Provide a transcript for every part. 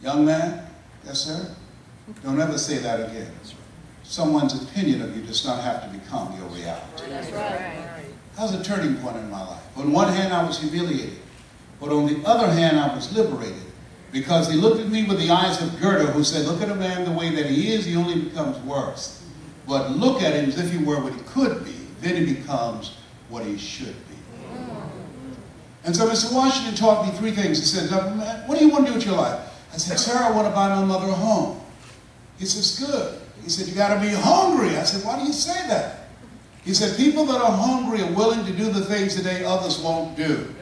Young man, yes sir, don't ever say that again. Someone's opinion of you does not have to become your reality. That's right. That was a turning point in my life. On one hand, I was humiliated. But on the other hand, I was liberated. Because he looked at me with the eyes of Goethe, who said, look at a man the way that he is, he only becomes worse. But look at him as if he were what he could be, then he becomes what he should be. And so Mr. Washington taught me three things. He said, what do you want to do with your life? I said, sir, I want to buy my mother a home. He says, good. He said, you got to be hungry. I said, why do you say that? He said, people that are hungry are willing to do the things today others won't do.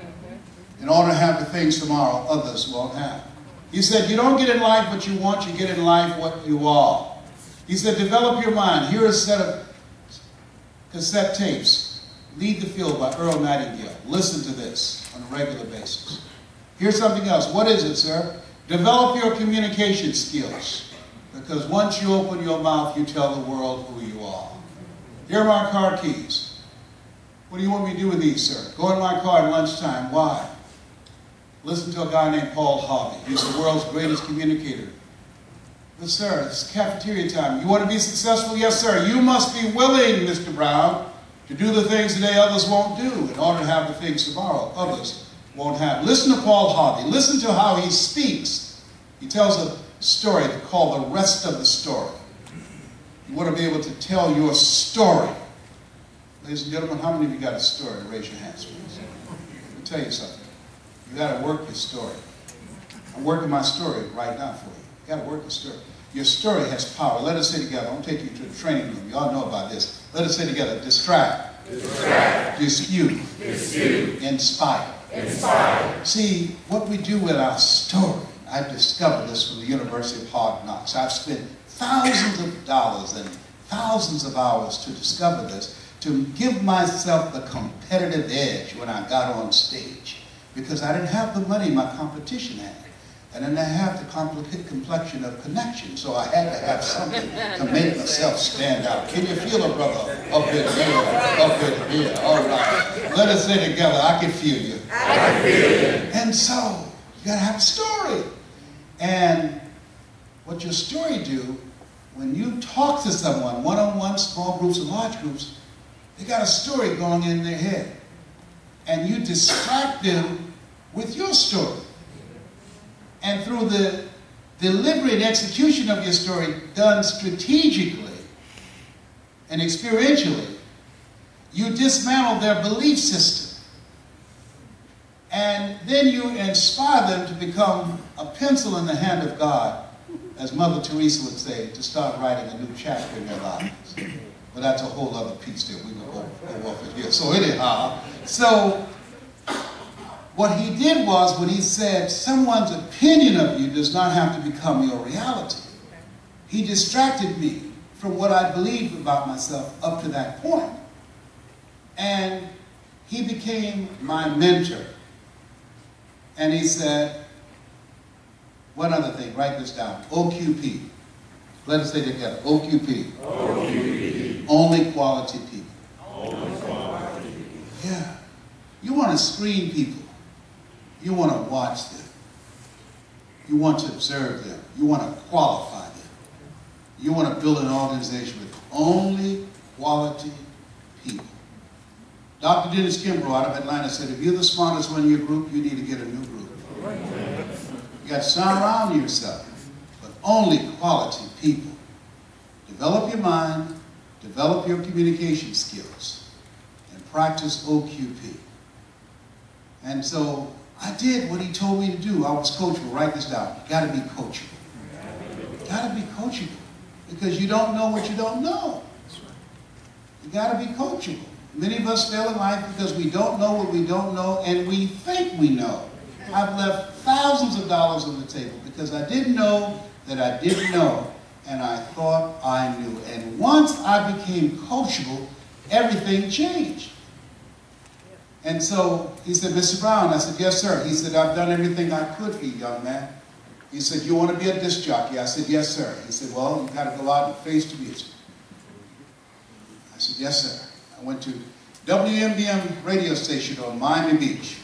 In order to have the things tomorrow others won't have. He said, you don't get in life what you want, you get in life what you are. He said, develop your mind. Here is a set of cassette tapes. Lead the Field by Earl Nightingale. Listen to this on a regular basis. Here's something else. What is it, sir? Develop your communication skills. Because once you open your mouth, you tell the world who you are. Here are my car keys. What do you want me to do with these, sir? Go in my car at lunchtime. Why? Listen to a guy named Paul Harvey. He's the world's greatest communicator. But sir, it's cafeteria time. You want to be successful? Yes, sir. You must be willing, Mr. Brown, to do the things today others won't do in order to have the things tomorrow others won't have. Listen to Paul Harvey. Listen to how he speaks. He tells a story called The Rest of the Story. You want to be able to tell your story. Ladies and gentlemen, how many of you got a story? Raise your hands, please. Let me tell you something. You got to work your story. I'm working my story right now for you. You got to work the story. Your story has power. Let us say together. I'm going to take you to the training room. You all know about this. Let us say together. Distract. Distract. Dispute. Dispute. Inspire. Inspire. See, what we do with our story, I discovered this from the University of Hard Knocks. I've spent thousands of dollars and thousands of hours to discover this, to give myself the competitive edge when I got on stage. Because I didn't have the money my competition had. And then I have the complexion of connection. So I had to have something to make myself stand out. Can you feel it, brother? Up in here, up in here. All right. Let us say together, I can feel you. I can feel you. And so, you got to have a story. And what your story do, when you talk to someone, one-on-one, small groups, and large groups, they got a story going in their head. And you distract them with your story. And through the delivery and execution of your story done strategically and experientially, you dismantle their belief system. And then you inspire them to become a pencil in the hand of God, as Mother Teresa would say, to start writing a new chapter in their lives. But that's a whole other piece that we will go off of here. So anyhow, what he did was, when he said, someone's opinion of you does not have to become your reality, he distracted me from what I believed about myself up to that point. And he became my mentor. And he said, one other thing, write this down, OQP. Let us say together, OQP. OQP. Only quality people. Only quality people. Yeah. You want to screen people. You want to watch them. You want to observe them. You want to qualify them. You want to build an organization with only quality people. Dr. Dennis Kimbrough out of Atlanta said, if you're the smartest one in your group, you need to get a new group. You got to surround yourself with only quality people. Develop your mind, develop your communication skills, and practice OQP. And so I did what he told me to do. I was coachable. Write this down. You got to be coachable. You got to be coachable. Because you don't know what you don't know. You got to be coachable. Many of us fail in life because we don't know what we don't know, and we think we know. I've left thousands of dollars on the table because I didn't know that I didn't know, and I thought I knew. And once I became coachable, everything changed. And so he said, Mr. Brown, I said, yes, sir. He said, I've done everything I could for you, young man. He said, you want to be a disc jockey? I said, yes, sir. He said, well, you got to go out and face the music. I said, yes, sir. I went to WMBM radio station on Miami Beach.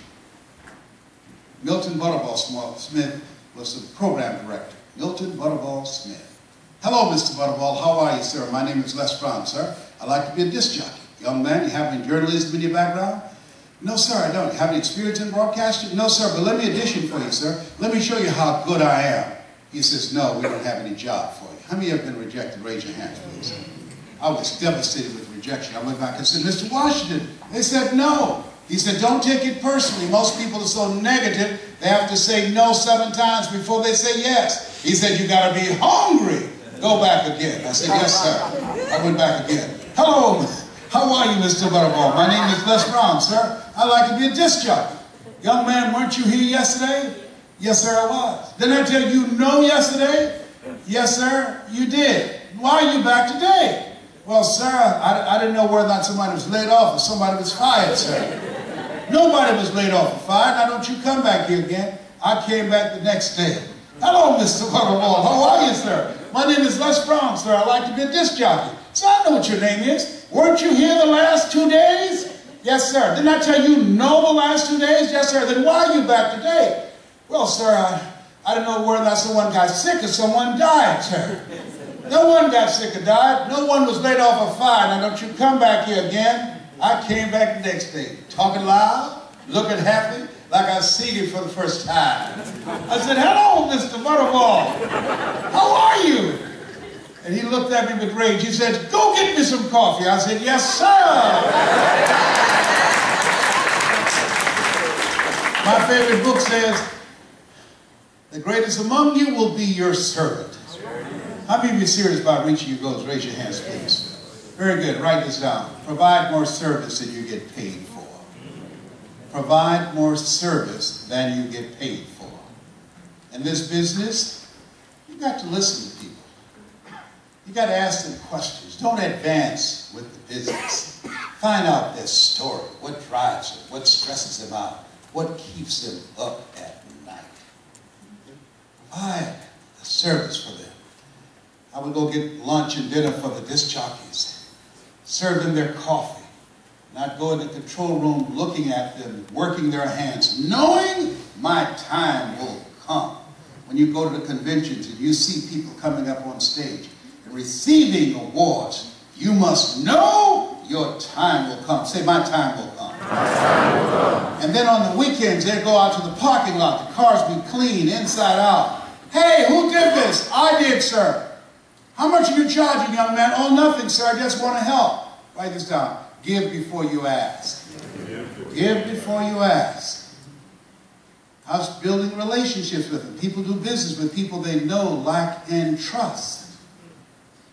Milton Butterball Smith was the program director, Milton Butterball Smith. Hello, Mr. Butterball. How are you, sir? My name is Les Brown, sir. I'd like to be a disc jockey. Young man, you have any journalism in your background? No, sir, I don't. You have any experience in broadcasting? No, sir, but let me audition for you, sir. Let me show you how good I am. He says, no, we don't have any job for you. How many have been rejected? Raise your hands, please. I was devastated with rejection. I went back and said, Mr. Washington. They said no. He said, don't take it personally. Most people are so negative, they have to say no 7 times before they say yes. He said, you got to be hungry. Go back again. I said, yes, sir. I went back again. Hello, how are you, Mr. Butterball? My name is Les Brown, sir. I'd like to be a disc jockey. Young man, weren't you here yesterday? Yes, sir, I was. Didn't I tell you no yesterday? Yes, sir, you did. Why are you back today? Well, sir, I didn't know whether or not somebody was laid off or somebody was fired, sir. Nobody was laid off or fired. Now, don't you come back here again. I came back the next day. Hello, Mr. Butterball. How are you, sir? My name is Les Brown, sir. I'd like to be a disc jockey. So I know what your name is. Weren't you here the last 2 days? Yes, sir. Didn't I tell you no the last 2 days? Yes, sir. Then why are you back today? Well, sir, I don't know whether or not someone got sick or someone died, sir. No one got sick or died. No one was laid off or fired. Now, don't you come back here again. I came back the next day, talking loud, looking happy, like I seen you for the first time. I said, hello, Mr. Butterball. How are you? And he looked at me with rage. He said, go get me some coffee. I said, yes, sir. My favorite book says, the greatest among you will be your servant. How many of you are serious about reaching your goals? Raise your hands, please. Very good. Write this down. Provide more service than you get paid for. Provide more service than you get paid for. In this business, you got to listen to people. You got to ask them questions. Don't advance with the business. Find out their story. What drives them? What stresses them out? What keeps them up at night? Provide a service for them. I would go get lunch and dinner for the disc jockeys, serve them their coffee, not go in the control room looking at them, working their hands, knowing my time will come. When you go to the conventions and you see people coming up on stage and receiving awards, you must know your time will come. Say, my time will come. My time will come. And then on the weekends, they go out to the parking lot. The cars be clean inside out. Hey, who did this? I did, sir. How much are you charging, young man? Oh, nothing, sir. I just want to help. Write this down. Give before you ask. Give before you ask. How's building relationships with them? People do business with people they know, like, and trust.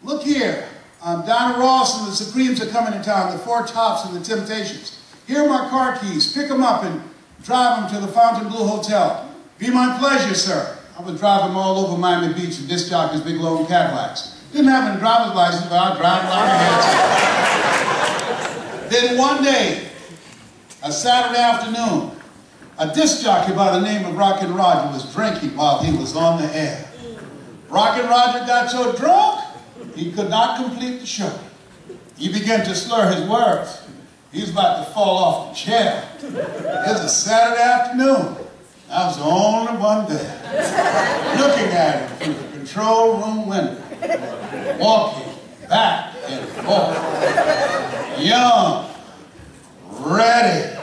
Look here. Donna Ross and the Supremes are coming in town. The Four Tops and the Temptations. Here are my car keys. Pick them up and drive them to the Fontainebleau Hotel. Be my pleasure, sir. I was driving all over Miami Beach in disc jockeys, big long Cadillacs. Didn't have a driver's license, but I drive like I had to. Then one day, a Saturday afternoon, a disc jockey by the name of Rockin' Roger was drinking while he was on the air. Rockin' Roger got so drunk, he could not complete the show. He began to slur his words. He was about to fall off the chair. It was a Saturday afternoon. I was the only one there, looking at him through the control room window, walking back and forth, young, ready,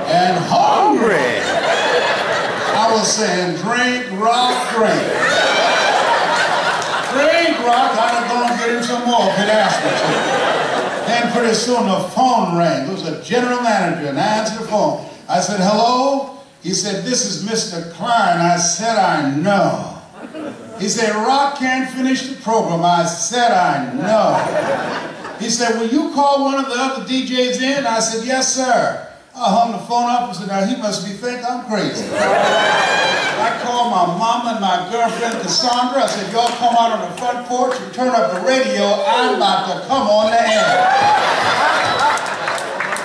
and hungry. I was saying, drink, rock, drink. Drink, rock, I'm going to get him some more if it asks me to. Then pretty soon the phone rang. There was a general manager, and I answered the phone. I said, hello? He said, this is Mr. Klein. I said, I know. He said, Rock can't finish the program. I said, I know. He said, will you call one of the other DJs in? I said, yes, sir. I hung the phone up and said, now he must be think I'm crazy. I called my mama and my girlfriend, Cassandra. I said, y'all come out on the front porch and turn up the radio. I'm about to come on the air.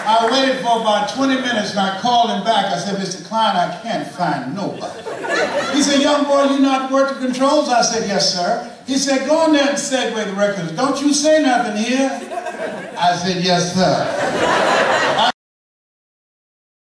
I waited for about 20 minutes and I called him back. I said, Mr. Klein, I can't find nobody. He said, young boy, you not work the controls? I said, yes, sir. He said, go in there and segue the records. Don't you say nothing here. I said, yes, sir.